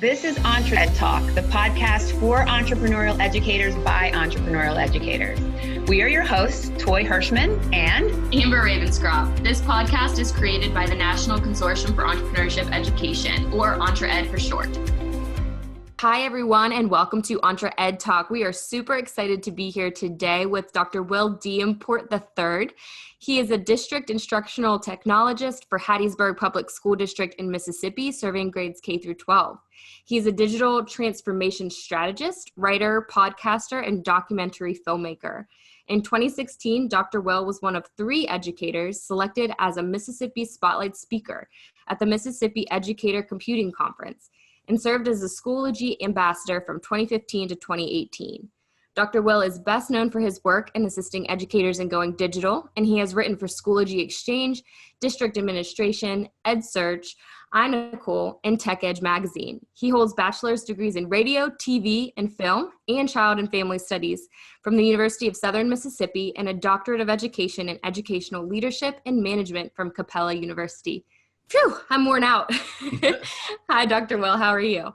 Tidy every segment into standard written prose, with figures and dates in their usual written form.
This is EntreEd Talk, the podcast for entrepreneurial educators by entrepreneurial educators. We are your hosts, Toy Hirschman and Amber Ravenscroft. This podcast is created by the National Consortium for Entrepreneurship Education, or EntreEd for short. Hi, everyone, and welcome to EntreEd Talk. We are super excited to be here today with Dr. Will Davenport III. He is a district instructional technologist for Hattiesburg Public School District in Mississippi, serving grades K through 12. He is a digital transformation strategist, writer, podcaster, and documentary filmmaker. In 2016, Dr. Will was one of 3 educators selected as a Mississippi Spotlight speaker at the Mississippi Educator Computing Conference and served as a Schoology ambassador from 2015 to 2018. Dr. Will is best known for his work in assisting educators in going digital, and he has written for Schoology Exchange, District Administration, EdSearch, iNicole, and TechEdge magazine. He holds bachelor's degrees in radio, TV, and film, and child and family studies from the University of Southern Mississippi, and a doctorate of education in educational leadership and management from Capella University. Phew, I'm worn out. Hi, Dr. Will. How are you?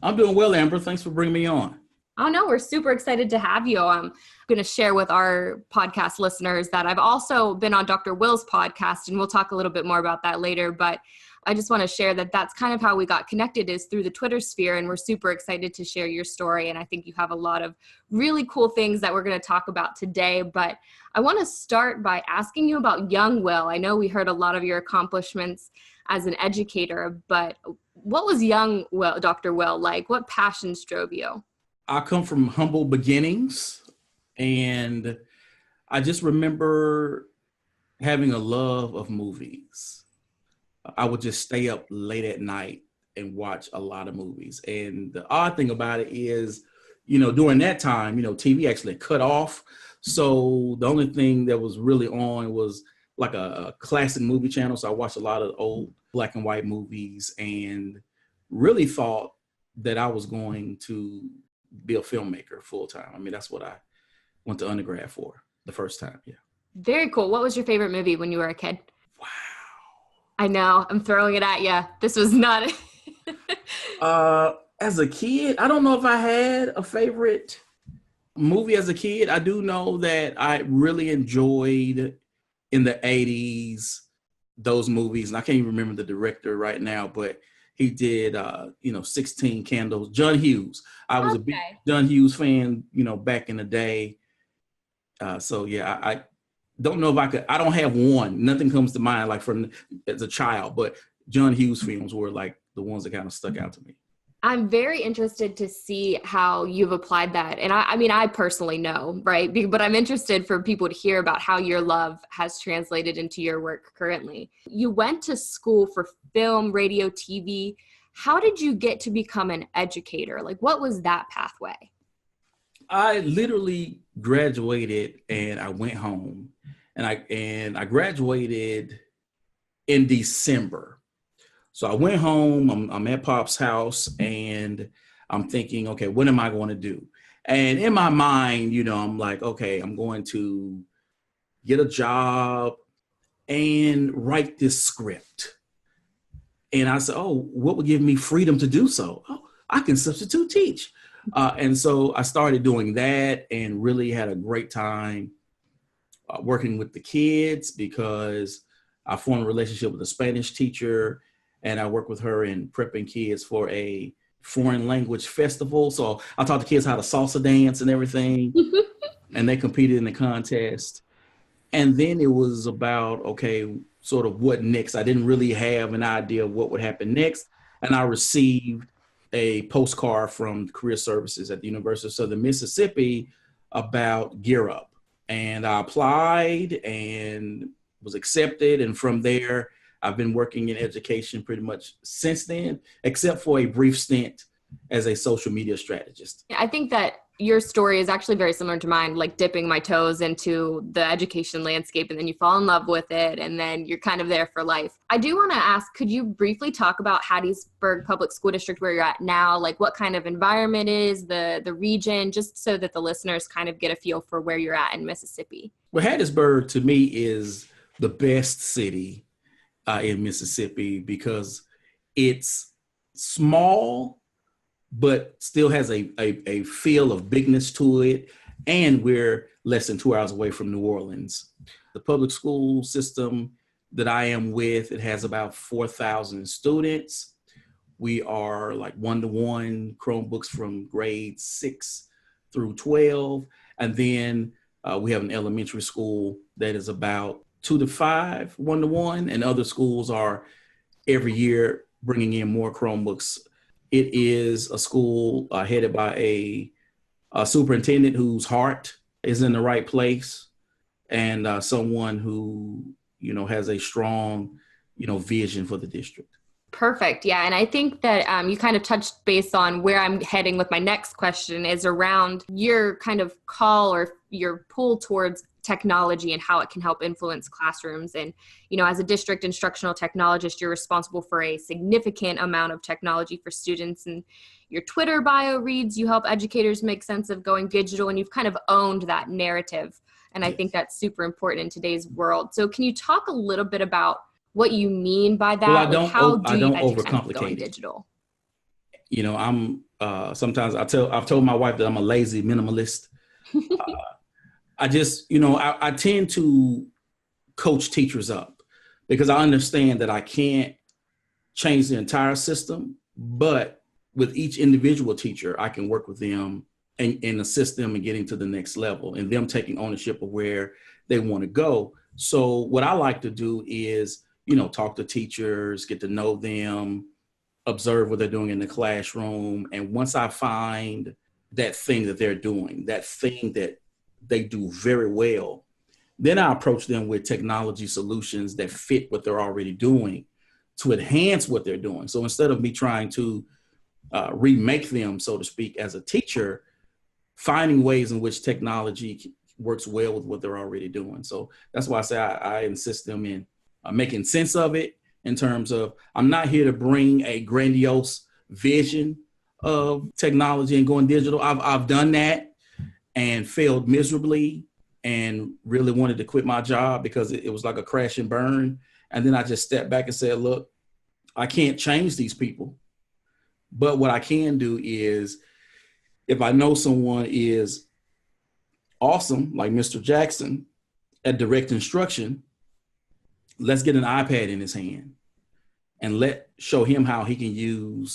I'm doing well, Amber. Thanks for bringing me on. Oh, no, we're super excited to have you. I'm going to share with our podcast listeners that I've also been on Dr. Will's podcast, and we'll talk a little bit more about that later. But I just want to share that that's kind of how we got connected, is through the Twitter sphere, and we're super excited to share your story. And I think you have a lot of really cool things that we're going to talk about today. But I want to start by asking you about young Will. I know we heard a lot of your accomplishments as an educator, but what was young Will, Dr. Will, like? What passions drove you? I come from humble beginnings, and I just remember having a love of movies. I would just stay up late at night and watch a lot of movies. And the odd thing about it is, during that time, TV actually cut off. So the only thing that was really on was like a classic movie channel. So I watched a lot of old black and white movies and really thought that I was going to be a filmmaker full time. I mean, that's what I went to undergrad for the first time. Yeah. Very cool. What was your favorite movie when you were a kid? Wow. I know, I'm throwing it at you. This was not. As a kid, I don't know if I had a favorite movie as a kid. I do know that I really enjoyed in the 80s those movies. And I can't even remember the director right now, but he did, 16 Candles. John Hughes. I was a big John Hughes fan, back in the day. I don't know if I don't have one. Nothing comes to mind like from as a child, but John Hughes films were like the ones that kind of stuck out to me. I'm very interested to see how you've applied that. And I personally know, right? But I'm interested for people to hear about how your love has translated into your work currently. You went to school for film, radio, TV. How did you get to become an educator? Like, what was that pathway? I literally graduated and I went home, and I graduated in December. So I went home, I'm at Pop's house, and I'm thinking, okay, what am I going to do? And in my mind, I'm like, okay, I'm going to get a job and write this script. And I said, oh, what would give me freedom to do so? Oh, I can substitute teach. And so I started doing that and really had a great time working with the kids, because I formed a relationship with a Spanish teacher, and I work with her in prepping kids for a foreign language festival. So I taught the kids how to salsa dance and everything, and they competed in the contest. And then it was about, okay, sort of what next? I didn't really have an idea of what would happen next. And I received a postcard from Career Services at the University of Southern Mississippi about Gear Up. And I applied and was accepted. And from there, I've been working in education pretty much since then, except for a brief stint as a social media strategist. I think that your story is actually very similar to mine, like dipping my toes into the education landscape, and then you fall in love with it, and then you're kind of there for life. I do want to ask, could you briefly talk about Hattiesburg Public School District, where you're at now, like what kind of environment is the region, just so that the listeners kind of get a feel for where you're at in Mississippi? Well, Hattiesburg to me is the best city in Mississippi, because it's small but still has a feel of bigness to it. And we're less than 2 hours away from New Orleans. The public school system that I am with, it has about 4,000 students. We are like one-to-one Chromebooks from grades 6 through 12. And then we have an elementary school that is about 2 to 5 one-to-one, and other schools are every year bringing in more Chromebooks. It is a school headed by a superintendent whose heart is in the right place, and someone who, has a strong, vision for the district. Perfect. Yeah. And I think that you kind of touched base on where I'm heading with my next question is around your kind of call or your pull towards technology and how it can help influence classrooms. And, as a district instructional technologist, you're responsible for a significant amount of technology for students. And your Twitter bio reads, you help educators make sense of going digital, and you've kind of owned that narrative. And I think that's super important in today's world. So can you talk a little bit about what you mean by that? Well, I don't educate overcomplicate it. Digital? I'm sometimes I've told my wife that I'm a lazy minimalist. I tend to coach teachers up because I understand that I can't change the entire system, but with each individual teacher, I can work with them and assist them in getting to the next level and them taking ownership of where they want to go. So what I like to do is, talk to teachers, get to know them, observe what they're doing in the classroom. And once I find that thing that they're doing, that thing that they do very well, then I approach them with technology solutions that fit what they're already doing to enhance what they're doing. So instead of me trying to remake them, so to speak, as a teacher, finding ways in which technology works well with what they're already doing. So that's why I say I insist them in making sense of it in terms of, I'm not here to bring a grandiose vision of technology and going digital. I've done that and failed miserably and really wanted to quit my job because it was like a crash and burn. And then I just stepped back and said, look, I can't change these people. But what I can do is, if I know someone is awesome, like Mr. Jackson, at direct instruction, let's get an iPad in his hand and show him how he can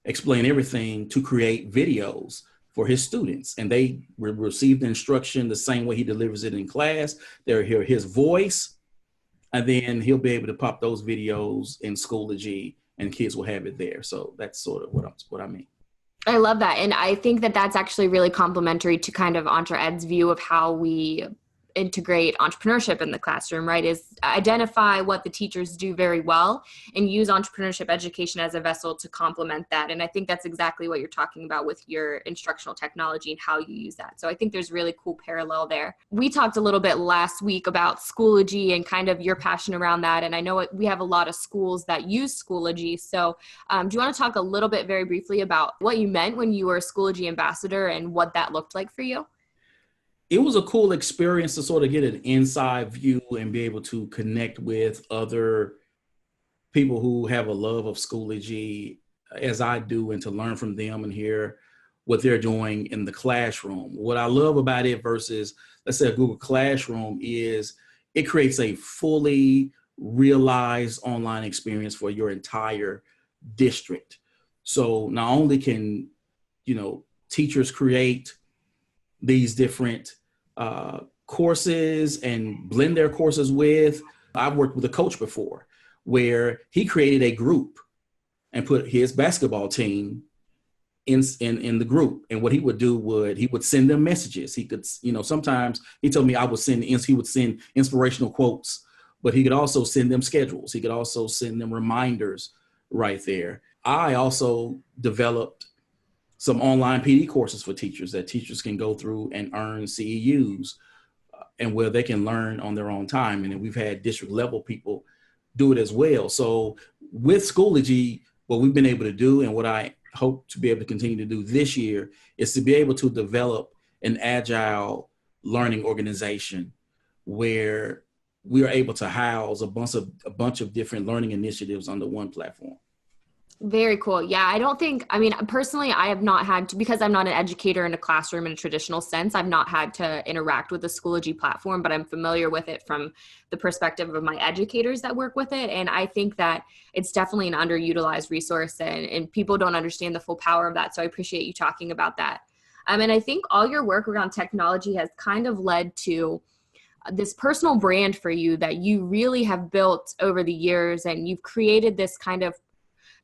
explain everything to create videos for his students. And they will receive the instruction the same way he delivers it in class. They'll hear his voice, and then he'll be able to pop those videos in Schoology and kids will have it there. So that's sort of what I mean. I love that. And I think that that's actually really complementary to kind of EntreEd's view of how we integrate entrepreneurship in the classroom, right? Is identify what the teachers do very well and use entrepreneurship education as a vessel to complement that. And I think that's exactly what you're talking about with your instructional technology and how you use that. So I think there's really cool parallel there. We talked a little bit last week about Schoology and kind of your passion around that. And I know we have a lot of schools that use Schoology. So do you want to talk a little bit very briefly about what you meant when you were a Schoology ambassador and what that looked like for you? It was a cool experience to sort of get an inside view and be able to connect with other people who have a love of Schoology as I do, and to learn from them and hear what they're doing in the classroom. What I love about it versus, let's say, a Google Classroom is it creates a fully realized online experience for your entire district. So not only can, teachers create these different courses and blend their courses with. I've worked with a coach before where he created a group and put his basketball team in the group. And what he would do he would send them messages. He could, sometimes he told me he would send inspirational quotes, but he could also send them schedules. He could also send them reminders right there. I also developed some online PD courses for teachers that teachers can go through and earn CEUs and where they can learn on their own time. And then we've had district level people do it as well. So with Schoology, what we've been able to do and what I hope to be able to continue to do this year is to be able to develop an agile learning organization where we are able to house a bunch of different learning initiatives under one platform. Very cool. Yeah, I mean, personally, I have not had to, because I'm not an educator in a classroom in a traditional sense, I've not had to interact with the Schoology platform, but I'm familiar with it from the perspective of my educators that work with it. And I think that it's definitely an underutilized resource, and people don't understand the full power of that. So I appreciate you talking about that. And I think all your work around technology has kind of led to this personal brand for you that you really have built over the years, and you've created this kind of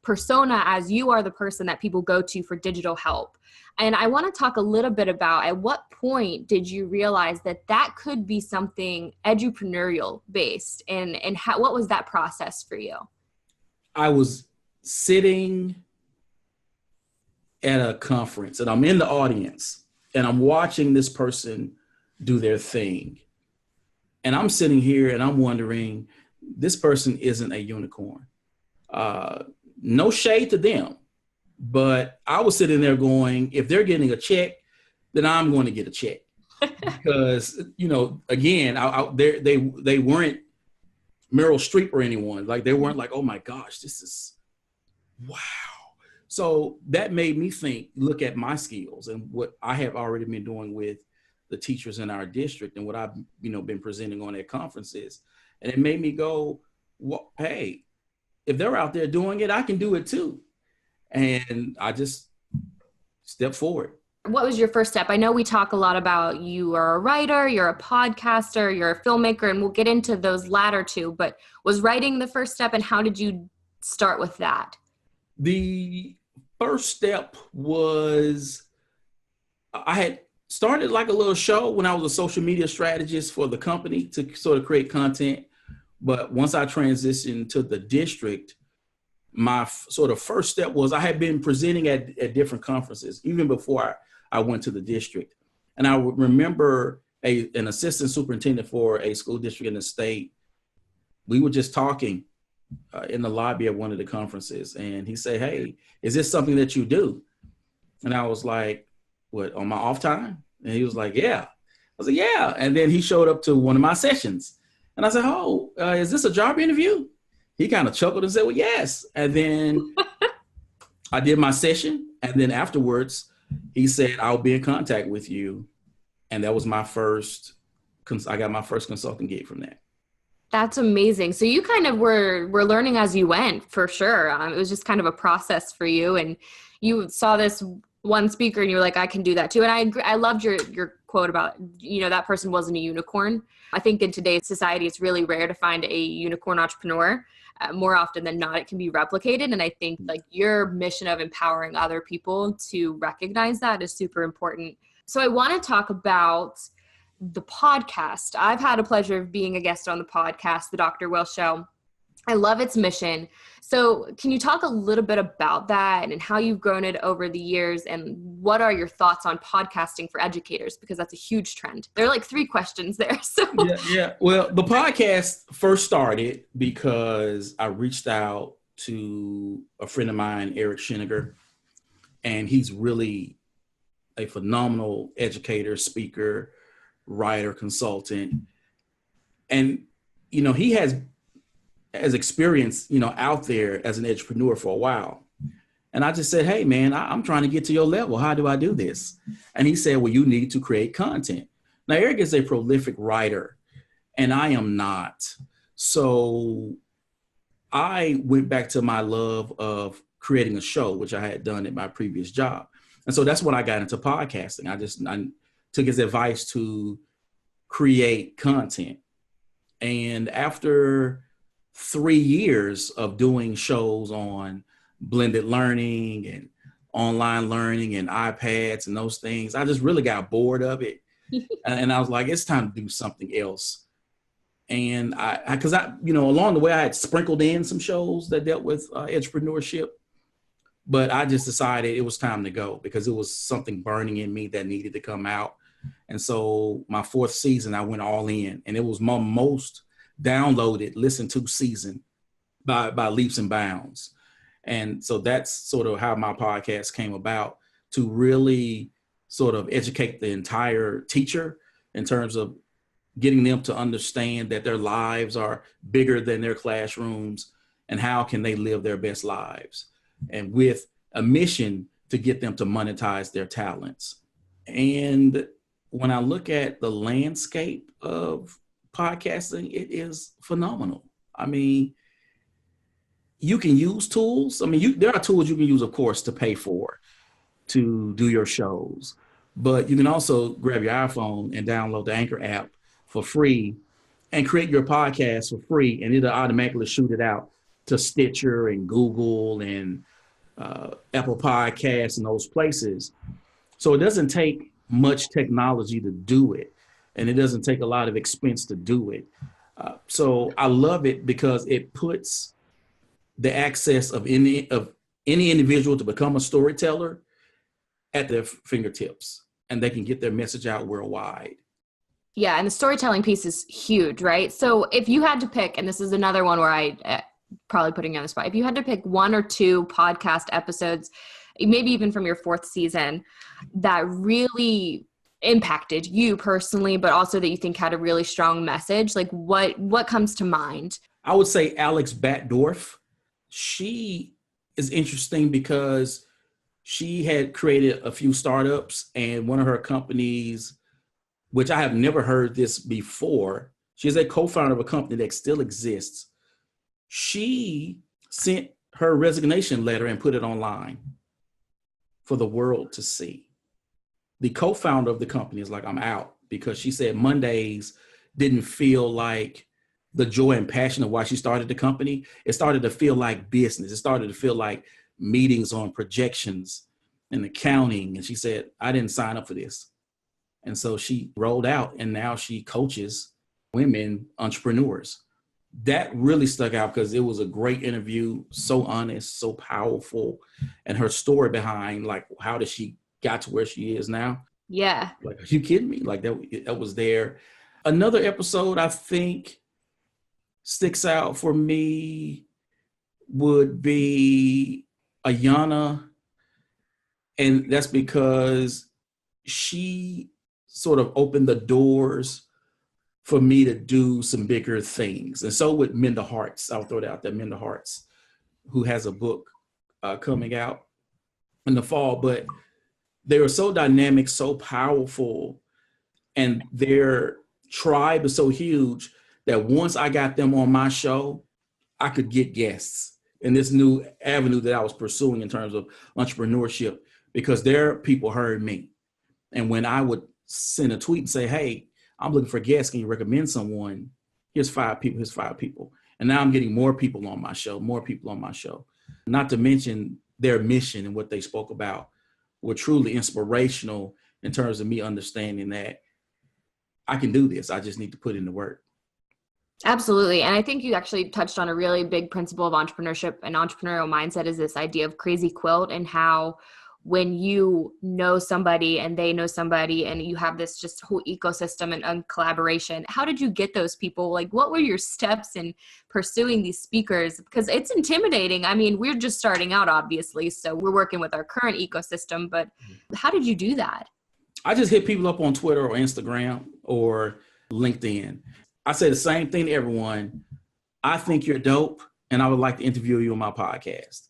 persona as you are the person that people go to for digital help. And I want to talk a little bit about, at what point did you realize that that could be something edupreneurial based, and what was that process for you? I was sitting at a conference and I'm in the audience and I'm watching this person do their thing. And I'm sitting here and I'm wondering, this person isn't a unicorn. No shade to them, but I was sitting there going, if they're getting a check, then I'm going to get a check. Because, again, they weren't Meryl Streep or anyone. Like, they weren't like, oh my gosh, this is wow. So that made me look at my skills and what I have already been doing with the teachers in our district and what I've, been presenting on at conferences. And it made me go, well, hey, if they're out there doing it, I can do it too. And I just stepped forward. What was your first step? I know we talk a lot about, you are a writer, you're a podcaster, you're a filmmaker, and we'll get into those latter two, but was writing the first step, and how did you start with that? The first step was, I had started like a little show when I was a social media strategist for the company to sort of create content. But once I transitioned to the district, my sort of first step was, I had been presenting at different conferences, even before I went to the district. And I remember an assistant superintendent for a school district in the state. We were just talking in the lobby of one of the conferences. And he said, hey, is this something that you do? And I was like, what, on my off time? And he was like, yeah. I was like, yeah. And then he showed up to one of my sessions. And I said, oh, is this a job interview? He kind of chuckled and said, well, yes. And then I did my session. And then afterwards, he said, I'll be in contact with you. And that was I got my first consulting gig from that. That's amazing. So you kind of were learning as you went, for sure. It was just kind of a process for you. And you saw this one speaker and you were like, I can do that too. And I agree. I loved your quote about, that person wasn't a unicorn. I think in today's society, it's really rare to find a unicorn entrepreneur. More often than not, it can be replicated. And I think like your mission of empowering other people to recognize that is super important. So I want to talk about the podcast. I've had a pleasure of being a guest on the podcast, The Dr. Will Show. I love its mission. So can you talk a little bit about that and how you've grown it over the years, and what are your thoughts on podcasting for educators? Because that's a huge trend. There are like 3 questions there. So yeah. Well, the podcast first started because I reached out to a friend of mine, Eric Scheniger, and he's really a phenomenal educator, speaker, writer, consultant. And, he has experience, out there as an entrepreneur for a while. And I just said, hey, man, I'm trying to get to your level. How do I do this? And he said, well, you need to create content. Now, Eric is a prolific writer, and I am not. So I went back to my love of creating a show, which I had done at my previous job. And so that's when I got into podcasting. I took his advice to create content. And after 3 years of doing shows on blended learning and online learning and iPads and those things, I just really got bored of it. And I was like, it's time to do something else. And because along the way, I had sprinkled in some shows that dealt with entrepreneurship, but I just decided it was time to go because it was something burning in me that needed to come out. And so my 4th season, I went all in, and it was my most downloaded, listened to season by leaps and bounds. And so that's sort of how my podcast came about, to really sort of educate the entire teacher in terms of getting them to understand that their lives are bigger than their classrooms and how can they live their best lives. and with a mission to get them to monetize their talents. And when I look at the landscape of podcasting, it is phenomenal. I mean, you can use tools. I mean, there are tools you can use, of course, to pay for, to do your shows. But you can also grab your iPhone and download the Anchor app for free and create your podcast for free, and it'll automatically shoot it out to Stitcher and Google and Apple Podcasts and those places. So it doesn't take much technology to do it, and it doesn't take a lot of expense to do it. So I love it because it puts the access of any individual to become a storyteller at their fingertips, and they can get their message out worldwide. Yeah, and the storytelling piece is huge, right? So if you had to pick, and this is another one where I probably putting you on the spot, if you had to pick one or two podcast episodes, maybe even from your fourth season, that really impacted you personally, but also that you think had a really strong message, like what comes to mind? I would say Alex Batdorf. She is interesting because she had created a few startups, and one of her companies, which I have never heard this before, she is a co-founder of a company that still exists. She sent her resignation letter and put it online for the world to see. The co-founder of the company is like, I'm out, because she said Mondays didn't feel like the joy and passion of why she started the company. It started to feel like business. It started to feel like meetings on projections and accounting. And she said, I didn't sign up for this. And so she rolled out, and now she coaches women entrepreneurs. That really stuck out because it was a great interview, so honest, so powerful. And her story behind, like, how did she got to where she is now? Yeah. Like, are you kidding me? Like, that was there. Another episode I think sticks out for me would be Ayana. And that's because she sort of opened the doors for me to do some bigger things. And so with Minda Harts, I'll throw it out there, Minda Harts, who has a book coming out in the fall, but they were so dynamic, so powerful, and their tribe is so huge that once I got them on my show, I could get guests in this new avenue that I was pursuing in terms of entrepreneurship, because their people heard me. And when I would send a tweet and say, hey, I'm looking for guests, can you recommend someone? Here's 5 people. And now I'm getting more people on my show. Not to mention their mission and what they spoke about were truly inspirational in terms of me understanding that I can do this. I just need to put in the work. Absolutely. And I think you actually touched on a really big principle of entrepreneurship and entrepreneurial mindset, is this idea of crazy quilt, and how when you know somebody and they know somebody and you have this just whole ecosystem and collaboration, how did you get those people? Like, what were your steps in pursuing these speakers? Because it's intimidating. I mean, we're just starting out, obviously, so we're working with our current ecosystem, but how did you do that? I just hit people up on Twitter or Instagram or LinkedIn. I say the same thing to everyone. I think you're dope, and I would like to interview you on my podcast.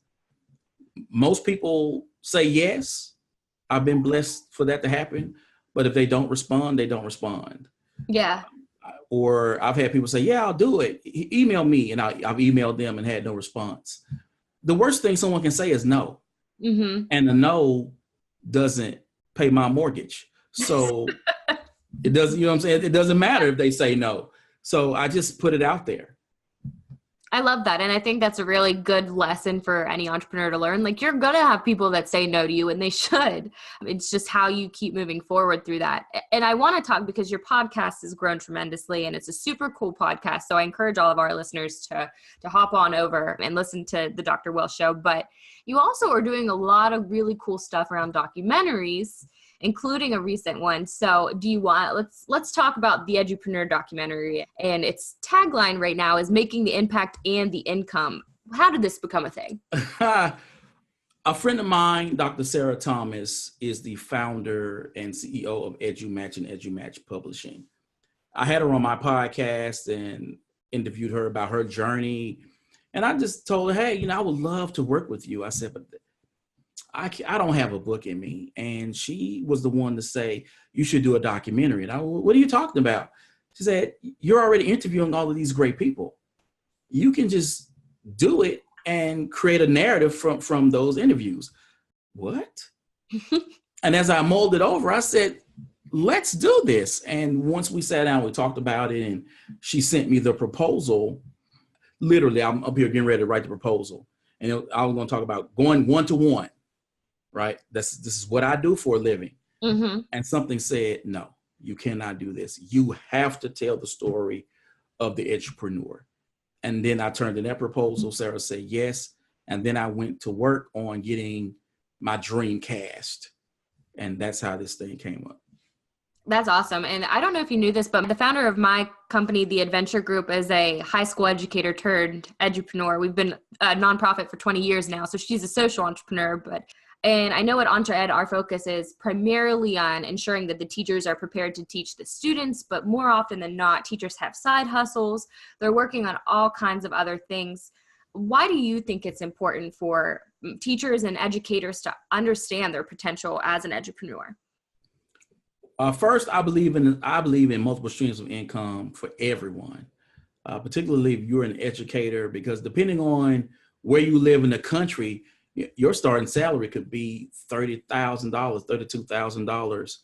Most people say yes. I've been blessed for that to happen. But if they don't respond, they don't respond. Yeah. Or I've had people say, yeah, I'll do it. Email me. And I've emailed them and had no response. The worst thing someone can say is no. Mm-hmm. And the no doesn't pay my mortgage. So it doesn't, you know what I'm saying? It doesn't matter if they say no. So I just put it out there. I love that. And I think that's a really good lesson for any entrepreneur to learn. Like, you're going to have people that say no to you, and they should. It's just how you keep moving forward through that. And I want to talk, because your podcast has grown tremendously, and it's a super cool podcast. So I encourage all of our listeners to hop on over and listen to the Dr. Will Show. But you also are doing a lot of really cool stuff around documentaries, including a recent one. So do you want, let's talk about the Edupreneur documentary, and its tagline right now is making the impact and the income. How did this become a thing? A friend of mine, Dr. Sarah Thomas, is the founder and CEO of EduMatch and EduMatch Publishing. I had her on my podcast and interviewed her about her journey And I just told her, hey, I would love to work with you. I said, but I don't have a book in me. And she was the one to say, you should do a documentary. And what are you talking about? She said, you're already interviewing all of these great people. You can just do it and create a narrative from those interviews. What? And as I mulled it over, I said, let's do this. And once we sat down, we talked about it, and she sent me the proposal. Literally, I'm up here getting ready to write the proposal. And I was going to talk about going one-to-one, right? This is what I do for a living. Mm-hmm. And something said, no, you cannot do this. You have to tell the story of the entrepreneur. And then I turned in that proposal. Sarah said yes. And then I went to work on getting my dream cast. And that's how this thing came up. That's awesome. And I don't know if you knew this, but the founder of my company, The Adventure Group, is a high school educator turned edupreneur. We've been a nonprofit for 20 years now. So she's a social entrepreneur. And I know at EntreEd, our focus is primarily on ensuring that the teachers are prepared to teach the students, but more often than not, teachers have side hustles. They're working on all kinds of other things. Why do you think it's important for teachers and educators to understand their potential as an edupreneur? First, I believe in multiple streams of income for everyone, particularly if you're an educator, because depending on where you live in the country, your starting salary could be $30,000, $32,000.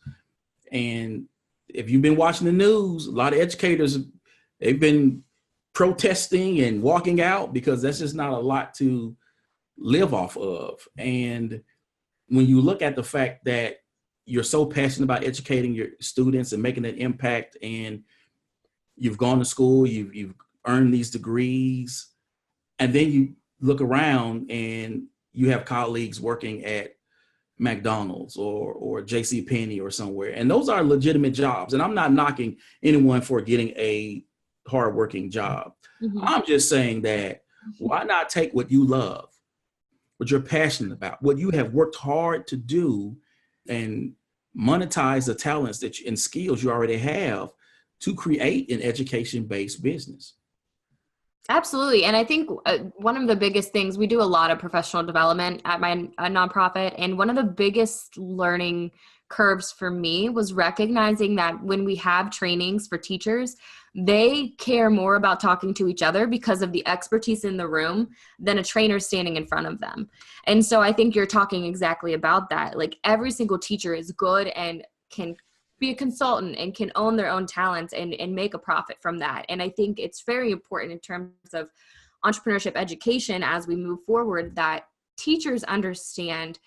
And if you've been watching the news, a lot of educators, they've been protesting and walking out because that's just not a lot to live off of. And when you look at the fact that you're so passionate about educating your students and making an impact, and you've gone to school, you've earned these degrees, and then you look around and you have colleagues working at McDonald's or JCPenney or somewhere, and those are legitimate jobs. And I'm not knocking anyone for getting a hardworking job. Mm-hmm. I'm just saying that why not take what you love, what you're passionate about, what you have worked hard to do, and monetize the talents and skills you already have to create an education-based business. Absolutely. And I think one of the biggest things, we do a lot of professional development at my nonprofit. And one of the biggest learning curves for me was recognizing that when we have trainings for teachers, they care more about talking to each other because of the expertise in the room than a trainer standing in front of them. And so I think you're talking exactly about that. Like every single teacher is good and can be a consultant and can own their own talents and make a profit from that. And I think it's very important in terms of entrepreneurship education as we move forward that teachers understand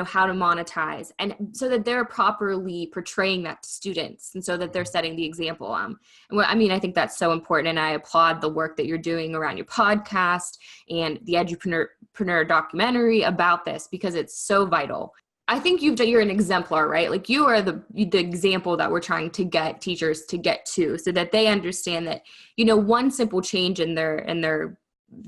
how to monetize, and so that they're properly portraying that to students, and so that they're setting the example. I think that's so important, and I applaud the work that you're doing around your podcast and the Edupreneur documentary about this, because it's so vital. I think you're an exemplar, right? Like you are the example that we're trying to get teachers to get to, so that they understand that, one simple change in their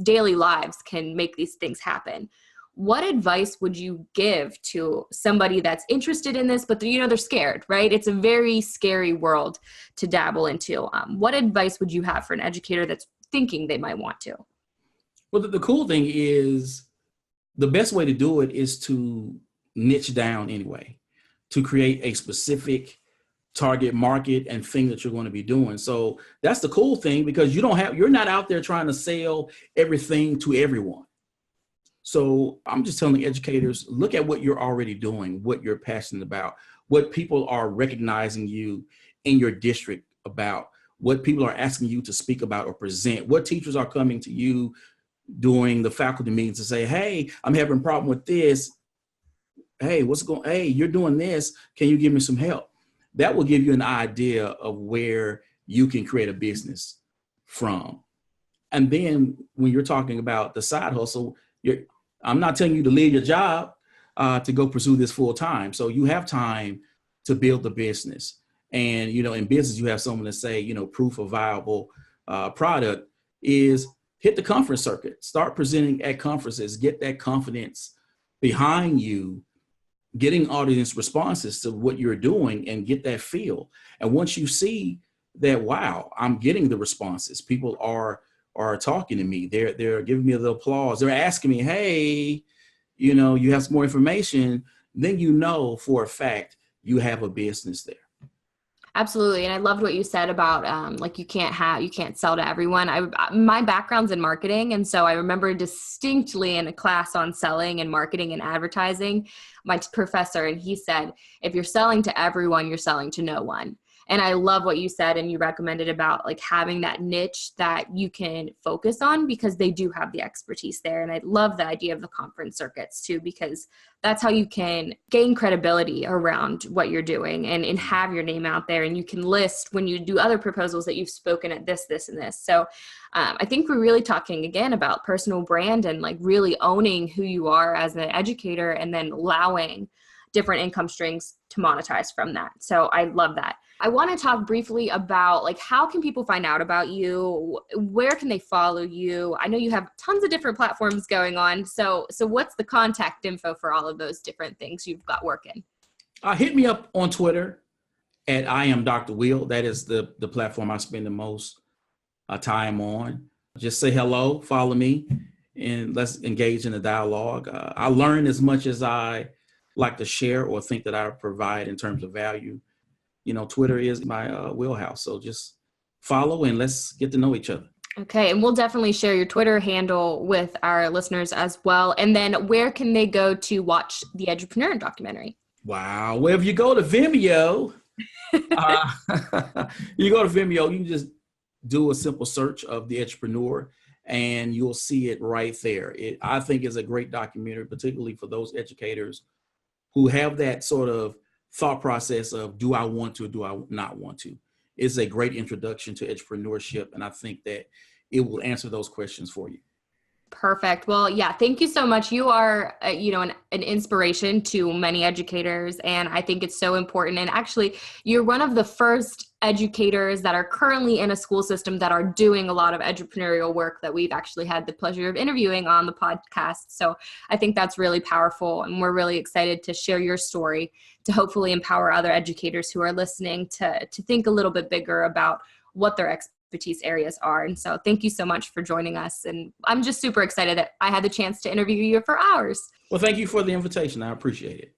daily lives can make these things happen. What advice would you give to somebody that's interested in this, but they're scared, right? It's a very scary world to dabble into. What advice would you have for an educator that's thinking they might want to? Well, the cool thing is the best way to do it is to niche down anyway, to create a specific target market and thing that you're going to be doing. So that's the cool thing, because you're not out there trying to sell everything to everyone. So I'm just telling educators, look at what you're already doing, what you're passionate about, what people are recognizing you in your district about, what people are asking you to speak about or present, what teachers are coming to you during the faculty meetings to say, hey, I'm having a problem with this. Hey, hey, you're doing this. Can you give me some help? That will give you an idea of where you can create a business from. And then when you're talking about the side hustle, I'm not telling you to leave your job to go pursue this full time. So you have time to build the business. And, in business, you have someone to say, proof of viable product is hit the conference circuit, start presenting at conferences, get that confidence behind you, getting audience responses to what you're doing, and get that feel. And once you see that, wow, I'm getting the responses, people are are talking to me. They're giving me the applause. They're asking me, hey, you have some more information. Then for a fact you have a business there. Absolutely. And I loved what you said about like you can't sell to everyone. My background's in marketing. And so I remember distinctly in a class on selling and marketing and advertising, my professor, and he said, if you're selling to everyone, you're selling to no one. And I love what you said and you recommended about like having that niche that you can focus on because they do have the expertise there. And I love the idea of the conference circuits too, because that's how you can gain credibility around what you're doing and have your name out there. And you can list when you do other proposals that you've spoken at this, and this. So I think we're really talking again about personal brand and like really owning who you are as an educator and then allowing different income streams to monetize from that. So I love that. I want to talk briefly about like how can people find out about you? Where can they follow you? I know you have tons of different platforms going on. So what's the contact info for all of those different things you've got working? Hit me up on Twitter at I am Dr. Will. That is the platform I spend the most time on. Just say hello, follow me, and let's engage in the dialogue. I learn as much as I like to share or think that I provide in terms of value. Twitter is my wheelhouse. So just follow and let's get to know each other. Okay. And we'll definitely share your Twitter handle with our listeners as well. And then where can they go to watch the Edupreneur documentary? Wow. Well, if you go to Vimeo, you can just do a simple search of the Edupreneur and you'll see it right there. I think is a great documentary, particularly for those educators who have that sort of thought process of do I want to, do I not want to. It's a great introduction to entrepreneurship, and I think that it will answer those questions for you. Perfect. Well, yeah, thank you so much. You are, an inspiration to many educators, and I think it's so important. And actually, you're one of the first educators that are currently in a school system that are doing a lot of entrepreneurial work that we've actually had the pleasure of interviewing on the podcast. So I think that's really powerful, and we're really excited to share your story to hopefully empower other educators who are listening to think a little bit bigger about what their expertise areas are. And so thank you so much for joining us. And I'm just super excited that I had the chance to interview you for hours. Well, thank you for the invitation. I appreciate it.